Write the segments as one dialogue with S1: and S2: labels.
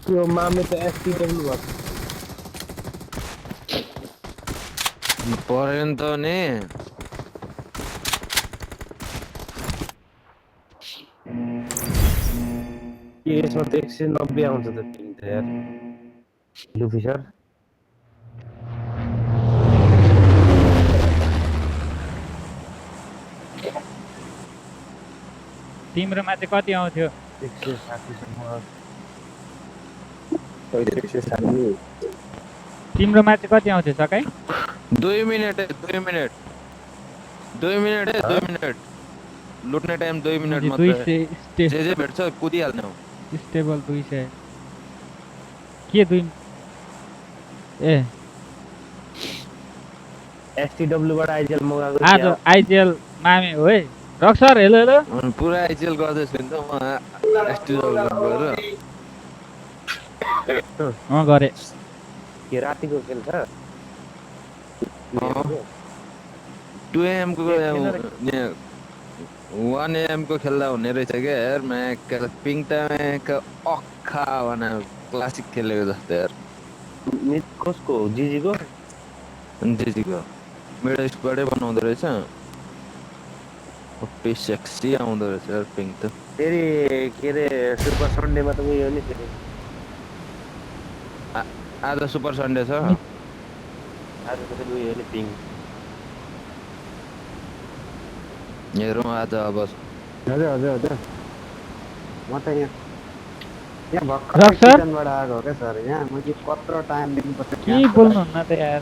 S1: त्यो मामे त एसटीडब्ल्यू भएको
S2: परेन त नि
S1: के यसमा त 190 आउँछ त पिङ त यार लुफिसर
S3: तिम्रोमा चाहिँ कति आउँथ्यो
S1: 160 सम्म 160
S3: तिम्रोमा चाहिँ कति आउँथ्यो सकाइ
S2: 2 मिनेट है 2 मिनेट 2 मिनेट है 2 मिनेट लुट्ने टाइम 2 मिनेट
S3: मुझे
S2: मात्र है
S3: 200
S2: जे भेट्छ कुदिहाल्ने हो
S3: स्टेबल 200 के 2 ए
S1: एसटीडब्ल्यू बाट आइजेल मगाएको
S3: आज आइजिएल मामे हो है रक्सर हेलो हेलो
S2: अनि पुरा आइजिएल गर्दैछु नि त म एसटिडब्ल्यू गएर
S3: अँ गरे
S1: के रातिको खेल्छ
S2: 2 AM को 1 AM को खेल्दा हुने रहेछ क्या यार म्याक पिङ त अखा भने क्लासिक खेलेको जस्तो यार
S1: कसको जिजीको
S2: जिजीको मिडल इस्टबाटै बनाउँदो रहेछ ओपी सेक्सी आउँदो रहेछ यार पिङ त
S1: फेरि के अरे सुपर सन्डेमा त उयो नि फेरि
S2: आज सुपर सन्डे छ
S1: आज त फेरि उयो नि पिङ
S2: हेरौँ आज अब
S1: हजुर हजुर हजुर म त यहाँ भर्खर
S3: रक्सर?
S1: किचनबाट आएको हो क्या सर यहाँ मैले कत्रो टाइम दिनुपर्छ
S3: के बोल्नुहुन्न त यार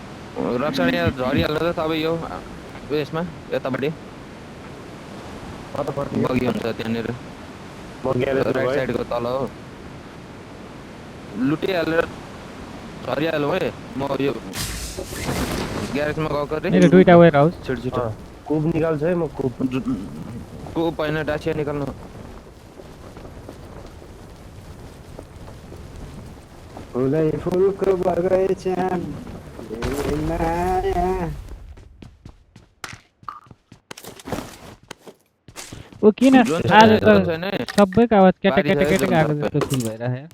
S2: रक्षण यहाँ झरिहाल्नु त तपाईँ यो उयसमा यतापट्टि
S1: कतापट्टि
S2: बगी हुन्छ त्यहाँनिर
S1: म ग्यारेजमा
S2: राइट
S1: गएँ
S2: साइडको तल हो लुटिहालेर झरिहालौँ है म यो ग्यारेजमा गएको रे
S3: मेरो दुईटा वेयर हाउस
S2: छिटो छिटो
S1: कुब निकाल्छु है म कुब
S2: को पहिला डासिया निकाल्नु
S1: फुलै फुलको बगैँचामा धेरै माया
S3: ओ किन
S2: ड्रोन
S3: आज
S2: छैन, ड्रोन
S3: त
S2: छैन है।
S3: सबैको आवाज केटा
S2: बारी
S3: केटा
S2: छ है
S3: केटा
S2: ड्रोन
S3: आएको
S2: सबै।
S3: जस्तो फिल भइरहेको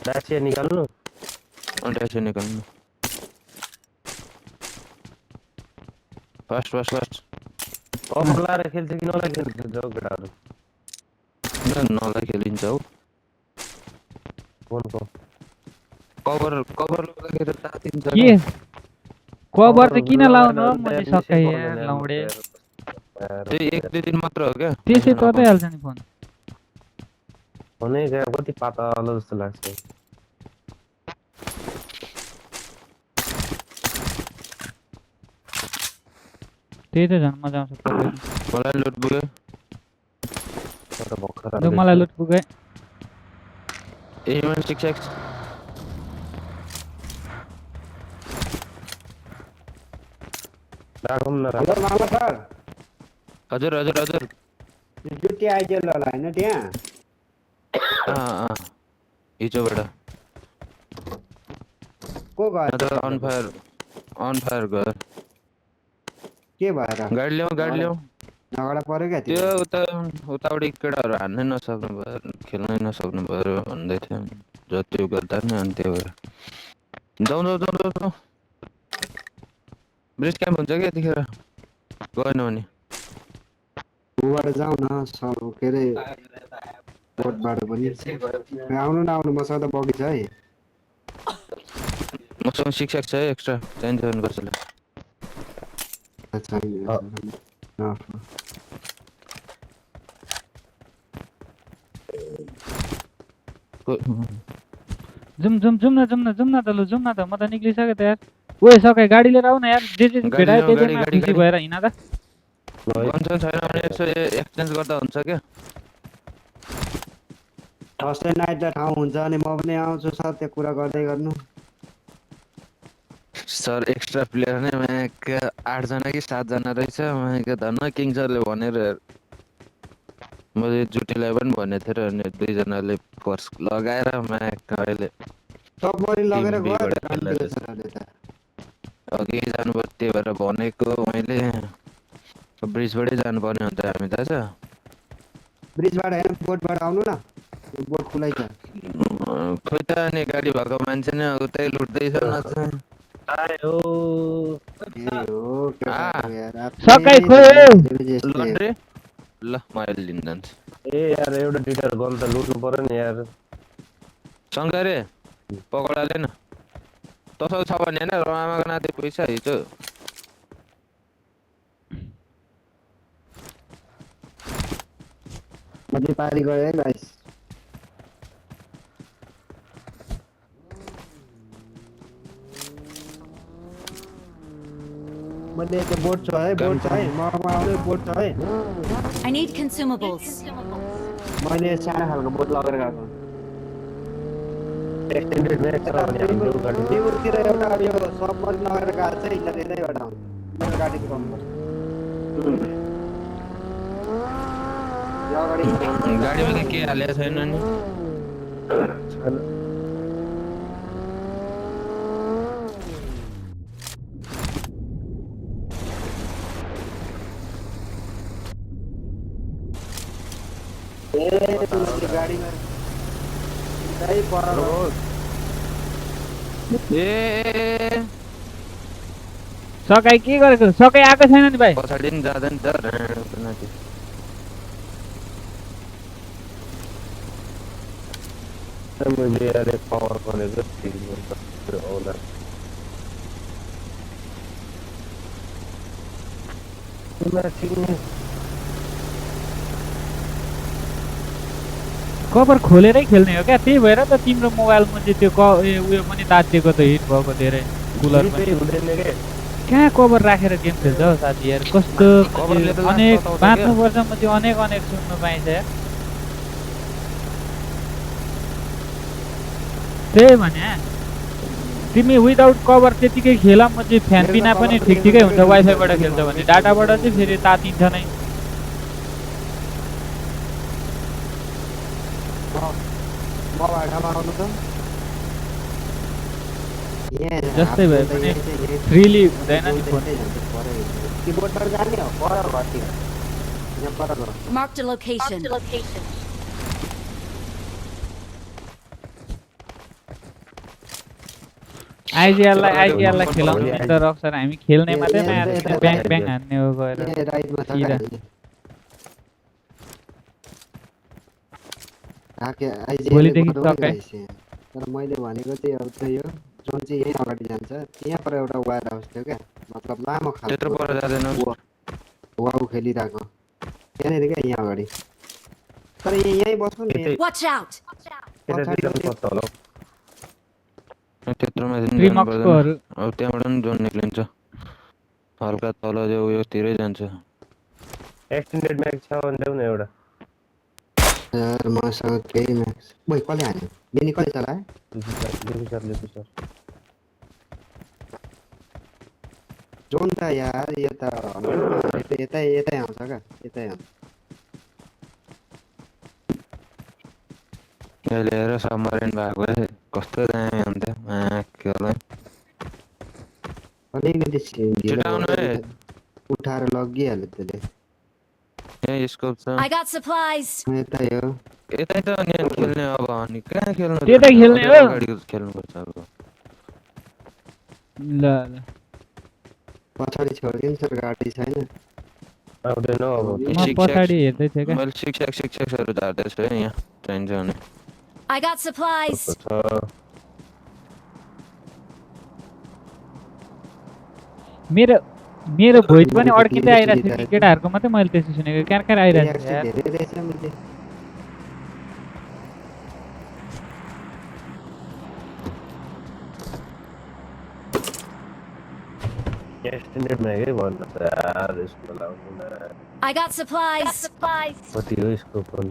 S1: डासिया निकाल्नु
S2: डासिया निकाल्नु फास्ट फास्ट फास्ट
S1: कभर लाएर खेल्छ कि नलाइ खेल्छ जाउ केटाहरू
S2: नलाई खेलिन्छ हौ
S1: फोनको
S2: कभर कभर लगाएर तातिन्छ
S3: के कभर चाहिँ किन
S1: लगाएन
S3: लाउनु हो
S1: भने त
S3: मैले
S1: यार मिसै
S3: सकाइ
S1: पर्दैन
S3: यार
S1: यार
S3: लाउडे
S1: म त यार।
S2: त्यही 1-2 दिन मात्र हो क्या
S3: त्यसै तताइहाल्छ नि फोन
S1: फोनै गयो कति पातलो जस्तो लाग्छ
S3: त्यही त झन् मजा आउँछ प्रब्लम
S2: मलाई लुट पुग्यो
S1: म त भर्खर
S3: लु मलाई लुट पुगे
S2: एमएन 6x
S1: राखौँ न
S4: हेलो मामा सर
S2: हजुर हजुर हजुर
S4: ड्युटी आइजेल होला होइन त्यहाँ
S2: हिजोबाट
S4: को गयो
S2: त अन फायर गयो
S4: के भएर
S2: गाडी ल्याऊ
S4: झगडा पऱ्यो क्या
S2: त्यो
S4: त्यो
S2: उतापट्टि केटाहरू हान्नै नसक्नु भयो खेल्नै नसक्नु भयो भन्दै थियो जति गर्दा नि अनि त्यो भएर जाउँ ब्रिज क्याम्प हुन्छ कि यतिखेर गएन भने
S4: ऊबाट जाउँ न सर के अरे बोटबाट पनि आउनु न आउनु मसँग त बगी छ है
S2: मसँग 6x छ है एक्स्ट्रा चाहिन्छ भने कसैलाई
S3: जुम न त लु जुम न त म त निक्लिसकेँ त यार ओए सकाइ गाडी लिएर आऊ न यार जे भेटायो त्यहीमा खुसी भएर हिँड त
S2: भन्छ छैन भने यसो एक्सचेन्ज गर्दा हुन्छ क्या
S4: थर्सडे नाइट ठाउँ हुन्छ अनि म पनि आउँछु सर त्यो कुरा गर्दै गर्नु
S2: सर एक्स्ट्रा प्लेयर नै मैले 8 जना कि 7 जना रहेछ मैले धन्न किङ सरले भनेर मैले जुटीलाई पनि भनेको थिएँ र अनि 2 जनाले फोर्स लगाएर मैले अहिले
S4: सबरी लगेर
S2: टिम
S4: गयो
S2: बीबाट
S4: त
S2: खेल्दा
S4: रामपिरेसनहरूले त
S2: अघि जानुपर्छ त्यही भएर भनेको मैले ब्रिजबाटै जानुपर्ने अन्त हामी थाहा छ
S4: ब्रिजबाट होइन बोटबाट आउनु न यो बोट खुलाइ छ
S2: खोइ त अनि गाडी भएको मान्छे नै उतै लुट्दैछ न
S1: आयो
S4: ए हो केटाको यार
S3: सकाइ खोइ
S4: आफ्नै
S3: हो।
S4: जस्तै
S2: लन्ड्रे ल म अहिले लिन जान्छु
S1: ए यार एउटा डिटर गन त लुट्नु पर्यो नि यार
S2: शङ्करे पकडा न तसँग छ भने होइन रमामाको नाते पैसा हिजो
S4: मध्ये पारी गयो है गाइस मैले त बोट छ है ममा आउने बोट छ है
S5: I need consumables.
S4: मैले सानो खालको बोट लगेर गएको
S1: एक्सटेन्डेड म्याच छ भने हाम्रो गाडी
S4: टिमुरतिर एउटा यो सबमरी लगेर गएको छ यिनीहरू यतैबाट आउँछ मेरो गाडी कुदाउनुपर्छ यो अगाडि
S2: गाडीमा त के हालेको छैन नि
S1: छैन
S4: ए तिमीले गाडीमा दाइ पर
S2: ए
S3: सकाइ के गरेको सकाइ आएको छैन नि भाइ
S2: पछाडि नि जाँदैन त नाति
S1: मैले यार पावर भनेको ठीक हुन्छ होला
S3: कभर खोलेरै खेल्ने हो क्या त्यही भएर त तिम्रो मोबाइलमा चाहिँ त्यो उयो पनि तातिएको त हिट भएको धेरै कुलर पनि
S1: हुँदैन के
S3: कहाँ कभर राखेर गेम खेल्छ हौ साथी यार कस्तो
S2: कभरले त
S3: अनेक
S2: लास्ट
S3: बाँच्नु वर्षमा चाहिँ अनेक सुन्नु पाइन्छ यार त्यही भने तिमी विदाउट कभर त्यतिकै खेल म चाहिँ फ्यान बिना पनि ठिकै हुन्छ वाइफाईबाट खेल्छ भने डाटाबाट चाहिँ फेरि तातिन्छ नै
S4: म भाडामा आउनु त
S3: जस्तै भए पनि फ्रीली हुँदैन नि फोन
S4: किबोर्डबाट जाने हो पर घरतिर यहाँ पर घर
S5: Marked a location.
S3: आइजिएललाई खेलाउनु नि त रक्सर हामी खेल्ने मात्रै नयाँ ब्याङ हान्ने हो गएर
S4: ए राइटमा छ
S3: किरा।
S4: आके
S3: भोलिदेखि
S4: आइजिएल
S3: सकाइ।
S4: तर मैले भनेको चाहिँ अब त्यही हो जुन चाहिँ यही अगाडि जान्छ त्यहाँ पर एउटा वायर हाउस थियो क्या मतलब लामो
S2: त्यत्रो
S4: खालको
S2: पर जाँदैन
S4: वाउ खेलिरहेको त्यहाँनिर क्या यहाँ अगाडि तर यहीँ बस्नु नि
S5: Watch out!
S1: यतातिर पनि पर्छ होला
S2: त्यत्रोमा
S3: प्रिमक्सकोहरू
S2: अब त्यहाँबाट पनि जोन निक्लिन्छ हल्का तल जो उयोतिरै जान्छ
S1: एक्सटेन्डेड म्याच छ भने देऊ न एउटा
S4: यार मसँग केही म्याक्स बोइ कसले हान्यो बेनी कसले चलायो
S1: लिपिसर
S4: जोन त यार यतै आउँछ क्या यतै आउँछ
S2: अहिले हेर सबमरिन भएको कस्तो दामी हुन्थ्यो
S4: अलिकति
S2: छिटो आउनु है
S4: उठाएर लगिहाल्यो त्यसले
S2: यहाँ स्कोप छ
S5: I got supplies.
S4: यतै हो
S2: यतै त अनि खेल्ने अब अनि कहाँ खेल्नु
S3: त्यतै खेल्ने हो?
S2: अगाडि खेल्नुपर्छ अब
S3: ल
S4: पछाडि छोडिदिनु सर गाडी छैन
S1: आउँदैन अब
S3: म पछाडि हेर्दै थिएँ क्या
S2: मैले शिक्षकहरू झार्दैछु है यहाँ चाहिन्छ भने
S5: I got supplies.
S1: छ
S3: मेरो भोइस पनि अड्किँदै आइरहेको थियो कि केटाहरूको मात्रै मैले त्यसो सुनेको कहाँ आइरहेको थियो यार
S4: धेरै रहेछ मैले
S1: एक्सटेन्डेड म्यागै भन्नु त यार यसको लाउनु न
S5: I got supplies.
S1: कति हो यसको फोन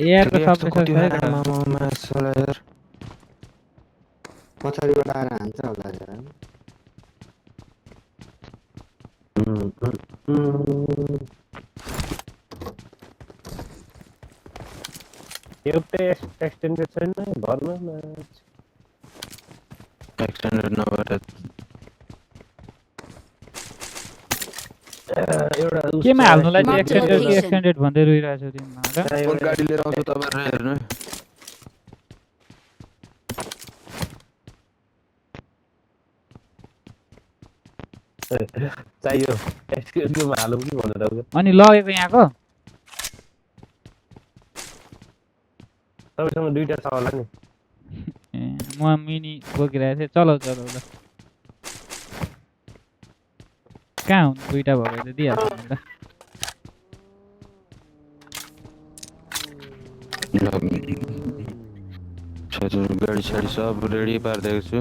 S3: एयरको सबै छ है
S4: पछाडिबाट आएर हान्छ होला यार
S1: एउटै एक्सटेन्डेड छैन घरमा म्याच
S2: एक्सटेन्डेड नभएर
S1: एउटा उस
S3: केमा हाल्नुलाई
S5: Mark the
S3: extended
S5: location.
S3: Extended भन्दै रोइरहेको छु तिमीमा ल
S2: कुन गाडी लिएर आउँछु तपाईँहरू हेर्नु
S1: चाहियो एक्सक्युजमा हालौँ कि भनेर अब
S3: अनि लगेको यहाँको
S1: तपाईँसँग दुईटा छ होला नि
S3: ए, म मिनी बोकिरहेको थिएँ चलाउ चलाउ ल कहाँ हुनु दुइटा भएको त दिइहाल्छु नि त
S2: गाडी साडी सब रेडी पारिदिएको छु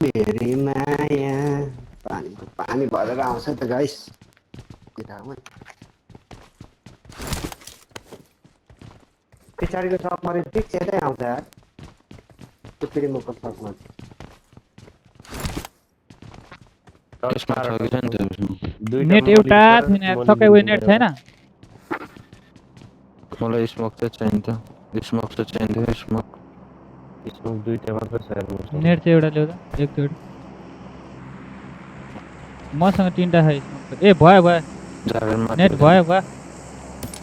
S4: मेरी माया पानी भरेर आउँछ त गाइस पछाडिको सकमा ठिक सेटै आउँछ यार त्यो फेरि म सकमा
S2: यसमा छ कि छैन त्यो
S3: नेट एउटा थिएन यार सबै उयो नेट छैन
S2: मलाई स्मोक चाहिँ चाहिन्छ स्मोक चाहिँ चाहिन्थ्यो स्मोक
S1: स्मोक दुईटा मात्र छ यार मसँग।
S3: नेट चाहिँ एउटा ल्याउँदा एकचोटि मसँग तीनटा छ स्मोक ए भयो भयो
S2: जागरमा
S3: नेट भयो भयो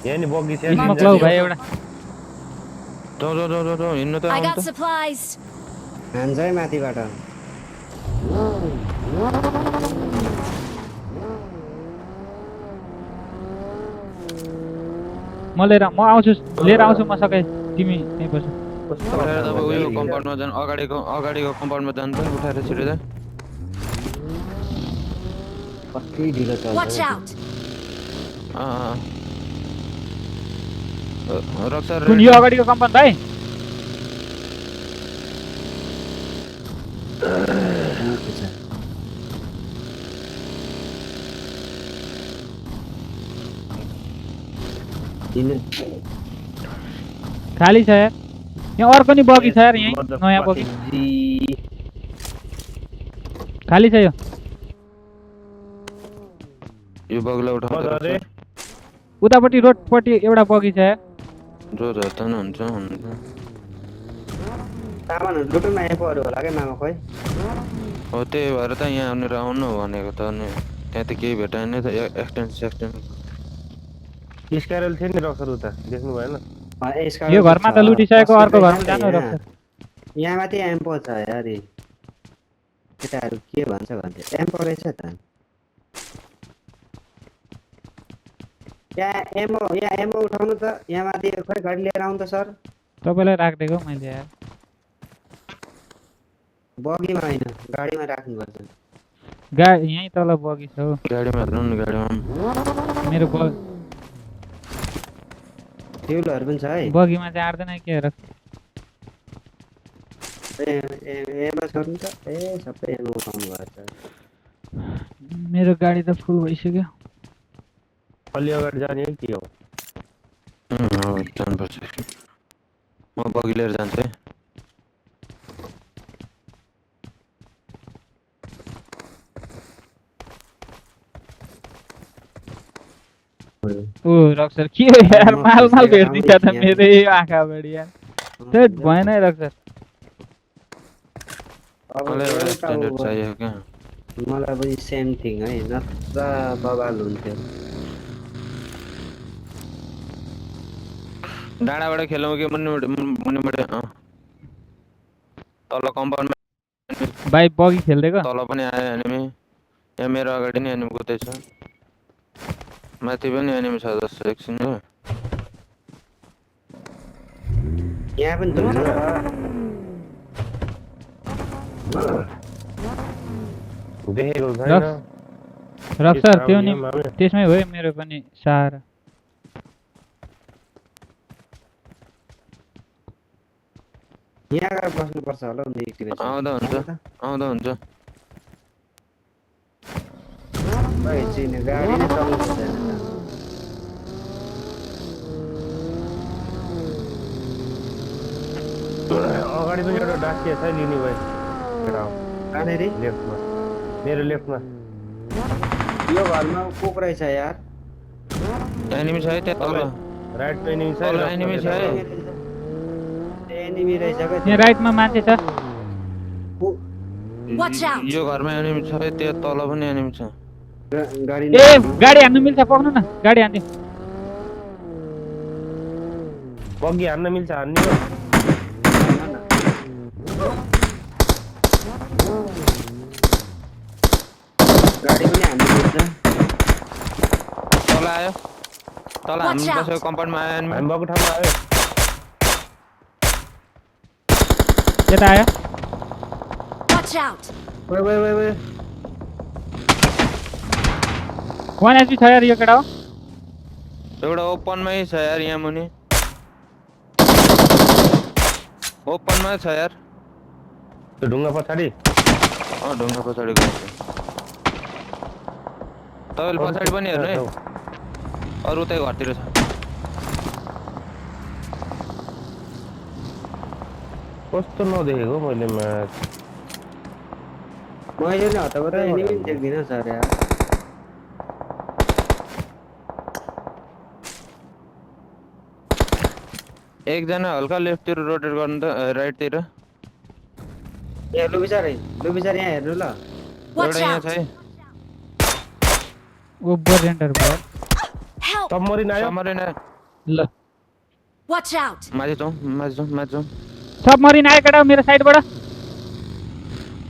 S1: यहाँ नि बगी छ
S3: स्मोक लौ भाइ एउटा
S2: जाऊ जाऊ जाऊ जाऊ हिँड्नु त
S5: I
S2: आउनु
S5: got
S2: त
S5: supplies.
S4: हान्छ है माथिबाट
S3: म आउँछु लिएर आउँछु म सकै तिमी त्यहीँ बस
S2: उठाएर तपाईँ उयो कम्पाउन्डमा जानु अगाडिको कम्पाउन्डमा जानु त उठाएर छिटो
S4: कति ढिलो
S5: Watch
S4: चल्छ
S5: out.
S2: रक्सर
S3: कुन यो अगाडिको कम्पाउन्ड भाइ खाली छ यार यहाँ अर्को नि बगी छ यार यहीँ नयाँ बगी खाली छ यो
S2: यो बगला उठाउँदा
S1: अरे
S3: उतापट्टि रोडपट्टि एउटा बगी छ यार
S2: जो झर्ता नि हुन्छ
S4: सामानहरू लुटुमा आइपुग्यो होला क्या मामा खोइ
S2: हो त्यही भएर त यहाँ आउनेर आउनु भनेको त अनि त्यहाँ त केही भेटाएन त एक्सटेन्स
S1: स्क्यारल थियो नि रक्सर उता देख्नु भएन
S3: यो घरमा त लुटिसकेको अर्को घरमा जानु रक्छ
S4: यहाँ माथि एम्पो छ यार केटाहरू के भन्छ भन्थे एम्पो रहेछ त यहाँ एम्पो उठाउनु त यहाँ माथि खोइ गाडी लिएर आउनु त सर
S3: तपाईँलाई राखिदिएको मैले यार
S4: बगीमा होइन गाडीमा राख्नुपर्छ
S3: यहीँ तल बगी छ हौ
S2: गाडीमा हेर्नु नि गाडीमा
S3: मेरो
S4: फ्युलहरू पनि छ है
S3: बगीमा चाहिँ आँट्दैन के र
S4: एमा छोड्नु त ए सबै एमा उठाउनु भएको
S3: मेरो गाडी त फुल भइसक्यो
S1: अलि अगाडि जाने है के हो
S2: जानुपर्छ म बगी लिएर जान्छु है
S3: ओ रक्सर के हो यार माल भेट्दिन्छ त मेरै आँखाबाट यार त्यही भएन है रक्सर
S2: मलाई एउटा स्ट्यान्डर्ड चाहियो क्या
S4: मलाई पनि सेम थिङ है नत्र बवाल हुन्थ्यो
S2: डाँडाबाट खेलौँ कि मुनिबाट तल कम्पाउन्डमा
S3: भाइ बगी खेल्दैको
S2: तल पनि आयो एनिमी यहाँ मेरो अगाडि नै एनिमी कुदैछ माथि पनि एनिमी छ जस्तो एकछिन हो
S4: यहाँ पनि धुन्छ
S1: देखेको छैन
S3: रक्सर त्यो नि त्यसमै हो मेरो पनि सहारा
S4: यहाँ गएर बस्नुपर्छ होला
S2: आउँदा हुन्छ
S4: गाडी नै चल्नु पर्दैन
S1: अगाडि पनि एउटा डाकिया छ लिने भए
S4: कहाँनिर
S1: लेफ्टमा मेरो लेफ्टमा
S4: यो घरमा कुक रहेछ यार
S2: एनिमी छ है त्यहाँ तल
S1: राइट एनिमी छ
S2: तल एनिमी छ है
S4: एनिमी रहेछ क्या
S3: यहाँ राइटमा मान्छे छ
S5: Watch out!
S2: यो घरमा एनिमी छ त्यो तल पनि एनिमी छ
S4: गाडी
S3: ए गाडी हान्नु मिल्छ पक्नु न गाडी हान्दियो
S1: बग्गी हान्न मिल्छ हान्ने हो
S4: गाडी पनि हान्नु मिल्छ
S2: तल आयो तल हामी
S5: Watch out.
S2: बसेको कम्पाउन्डमा आयो एनिमी
S1: हामी भएको ठाउँमा आयो
S3: यता आयो
S5: Watch out!
S1: ओए
S3: वान एचपी छ यार यो केटा हो
S2: एउटा ओपनमै छ यार यहाँ मुनि ओपनमा छ यार
S1: त्यो ढुङ्गा पछाडि
S2: ढुङ्गा पछाडि गएको तपाईँले पछाडि पनि हेर्नु है अरू उतै घरतिर छ
S1: कस्तो नदेखेको मैले म्याच
S4: मैले नि हताबाट एनिमी देख्दिनँ सर यार
S2: एकजना हल्का लेफ्टतिर रोटेट गर्नु त राइटतिर
S4: ए लु बिचार यहाँ हेर्नु ल
S5: Watch
S2: एउटा यहाँ
S5: out!
S2: छ है
S3: ओभर रेन्डर भयो
S5: Help!
S1: सबमरिन आयो
S2: समरेन
S3: ल
S5: Watch out!
S2: माथि जाउँ
S3: सबमरिन आयो केटा हो मेरो साइडबाट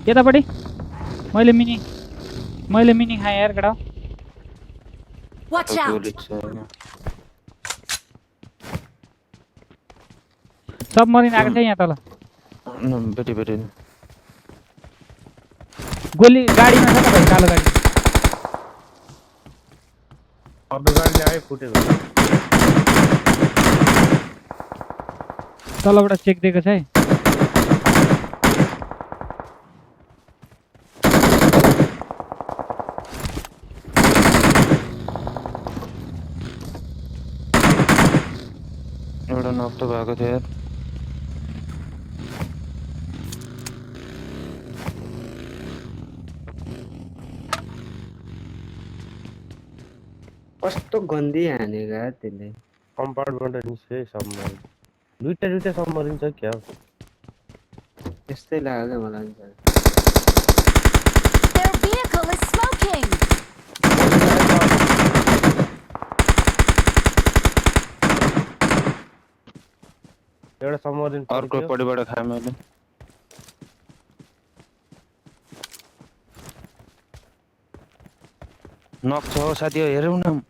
S3: यतापट्टि मैले मिनी खाएँ यार केटा हो
S5: Watch out!
S2: गोली छ
S3: सबमरिन आएको छ यहाँ तल
S2: बेटी
S3: गोली गाडीमा छ त भाइ कालो गाडी
S1: अर्को गाडीले आयो फुटेको
S3: तलबाट चेक दिएको छ है
S2: एउटा नफ्तो भएको थियो यार
S4: कस्तो गन्दी हानेको यार त्यसले
S1: कम्पाउन्डबाट निस्क्यो है सबमरिन दुईटा सबमरिन छ क्या हो
S4: त्यस्तै लाग्यो मलाई नि त।
S5: Their vehicle is smoking!
S1: एउटा सबमरिन
S2: अर्को पट्टिबाट खाएँ मैले नक छ हो साथी हेरौँ न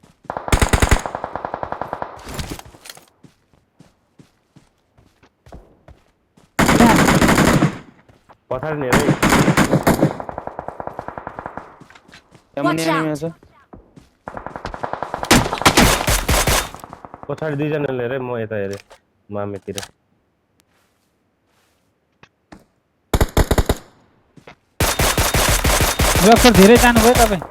S1: पछाडि हेर
S2: मुनि
S5: Watch out.
S2: एनिमी छ
S1: पछाडि दुईजनाले हेरे म यता हेरेँ मामेतिर
S3: रक्सर धेरै जानुभयो तपाईँ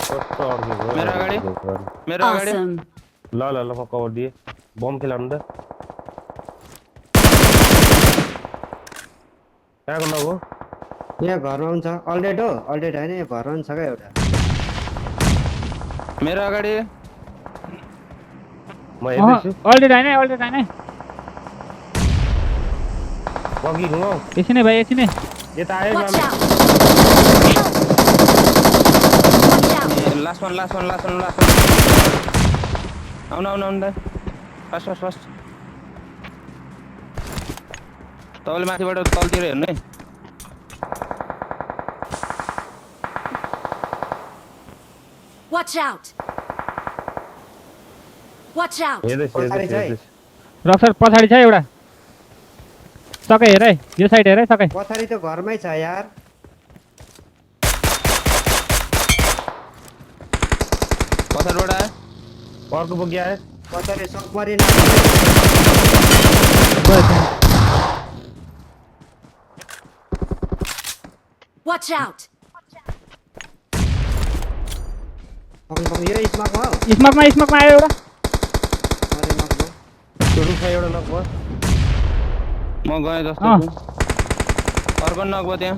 S1: कस्तो अड्केको
S2: मेरो अगाडि मेरो अगाडि
S5: Awesome!
S1: ल ल ल म कभर दिएँ बम खेलाउनु त कहाँको नगो
S4: यहाँ घरमा पनि छ अल्डेड हो अल्डेड होइन यहाँ घरमा पनि छ क्या एउटा
S2: मेरो अगाडि
S1: म हेर्दैछु
S3: अल्रेडी होइन
S1: बगी घुमाउ
S3: एकछिनै भाइ एकछिनै
S1: यता आयो
S5: Watch
S1: मामे
S5: out! Help! Watch out!
S2: Last one आउनु दाइ फास्ट तपाईँले माथिबाट तलतिर हेर्नु है
S5: Watch out! Watch out!
S1: हेर्दैछु
S3: रक्सर पछाडि छ एउटा सकै हेर है यो साइड हेर है सकै
S4: पछाडि त घरमै छ यार
S2: पछाडिबाट आयो
S1: अर्को बगी आयो
S4: पछाडि सबमरिन
S5: Watch out!
S4: यो स्मकमा हो
S3: स्मोकमा आयो एउटा
S4: अरे नकमा
S1: त्यो रुखमा एउटा नक भयो
S2: म गएँ जस्तो छु अर्को नगयो त्यहाँ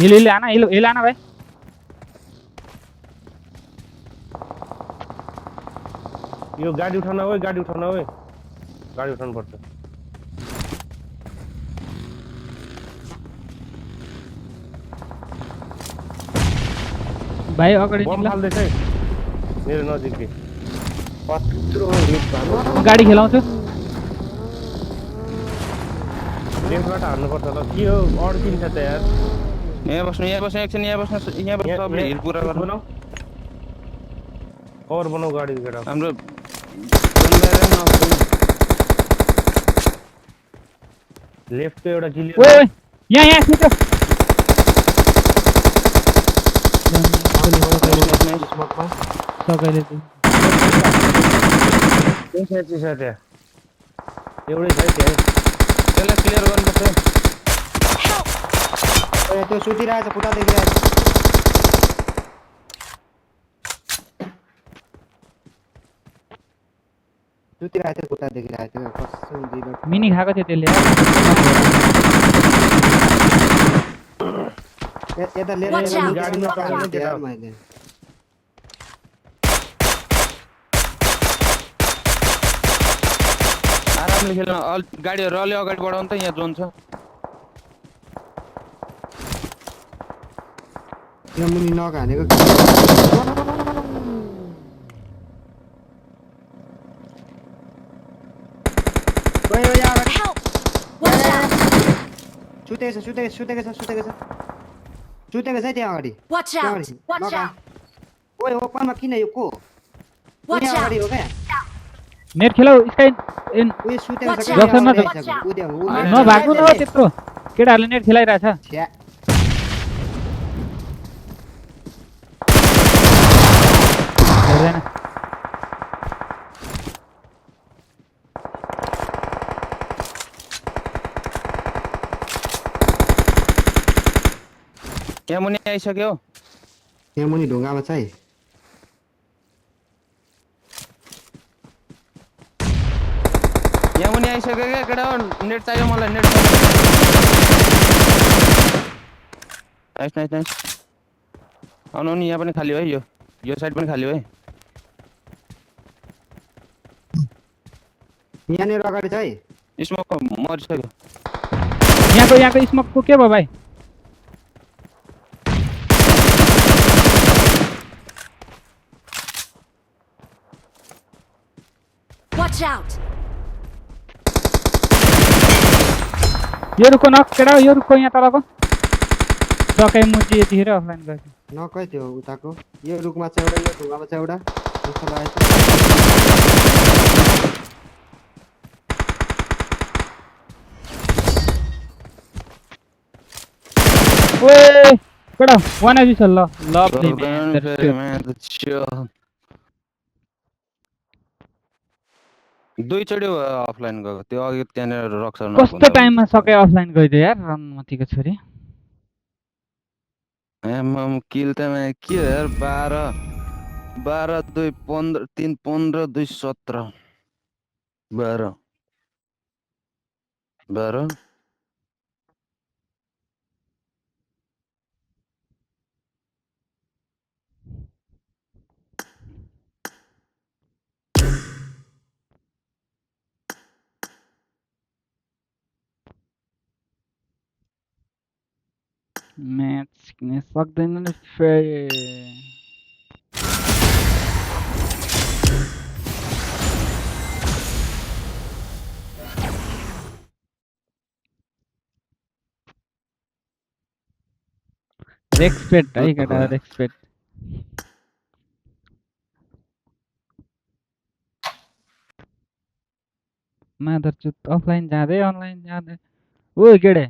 S3: हिल आना हिल आना भाई
S1: यो गाडी उठाउन ओए गाडी उठाउनु पर्छ
S3: भाइ अगाडि
S1: बम
S3: निक्ला
S1: फाल्दैछ है मेरो नजिकै कत्रो हिट भएको
S3: गाडी खेलाउँछु
S1: लेफ्टबाट हान्नुपर्छ ल के हो अड्किन्छ त यार
S2: यहाँ बस्नु एकछिन यहाँ बस्नु सबले हिल पुरा गर्नु
S1: बनाऊ कभर बनाऊ गाडी केटा
S2: हाम्रो जनबारे नआउँछ
S1: लेफ्टको एउटा क्लियर
S3: ओए ओए यहाँ छिटो सकैले
S1: छ त्यहाँ एउटै छ है त्यहाँ
S2: त्यसलाई क्लियर गर्नुपर्छ
S4: ओए त्यो सुतिरहेछ खुट्टा देखिरहेछ सुतिरहेको थियो खुट्टा देखिरहेको थियो कसम दिलो
S3: मिनी खाएको थियो त्यसले
S4: यता लिएर
S5: Watch out.
S4: गाडीमा
S5: Watch
S4: पारेर
S5: out.
S4: दिएर मैले
S2: आरामले खेल्न गाडीहरू अलि अगाडि बढाउनु त यहाँ जोन छ
S4: त्यो मुनि नघानेको ओए ओए अगाडि
S5: Help! Watch out!
S4: सुतेको छ त्यहाँ अगाडि
S5: Watch
S4: त्यहाँ
S5: out!
S4: अगाडि
S5: Watch
S4: नघा
S5: out!
S4: ओए ओपनमा किन यो को
S5: Watch
S4: उनी अगाडि
S5: out!
S4: हो क्या
S3: नेट खेलाउ स्काई
S4: उयो सुतेको छ
S5: Watch
S4: क्या
S5: out.
S3: जक्सनमा
S4: अगाडि
S3: छ।
S4: आइसक्यो। उद्या
S3: नभाग्नु न हो त्यत्रो केटाहरूले नेट खेलाइरहेछ
S4: छ्या
S3: हेर्दैन
S2: यहाँ मुनि आइसक्यो
S4: यहाँ मुनि ढुङ्गामा छ है
S2: यहाँ मुनि आइसक्यो क्या केटा हो नेट चाहियो मलाई नेट नाइस नाइस नाइस आउनु नि यहाँ पनि खाली है यो साइड पनि खाली है
S4: यहाँनिर अगाडि छ है
S2: स्मोक मरिसक्यो
S3: यहाँको स्मोकको के भयो भाइ
S5: Watch out!
S3: यो रुखको नक केटा हो यो रुखको यहाँ तलको सकै मुजी यतिखेर अफलाइन गर्छ
S4: नकै त्यो उताको यो रुखमा छ एउटा यो ढुङ्गामा छ एउटा जस्तो लागेको
S3: ओए केटा वान एजी छ ल लभली
S2: दुईचोटि अफलाइन गएको त्यो अघि त्यहाँनिर रक्सर
S3: कस्तो टाइममा सकै अफलाइन गइदियो यार रनमतीको छोरी
S2: एमएम किल त के हो यार 12 2 15 3 15 2 17 12
S3: म्याच सिक्न सक्दैन नि फेरि रेस्पेक्ट है केटा रेस्पेक्ट मादरचुत अफलाइन जाँदै अनलाइन जाँदै ओ केडे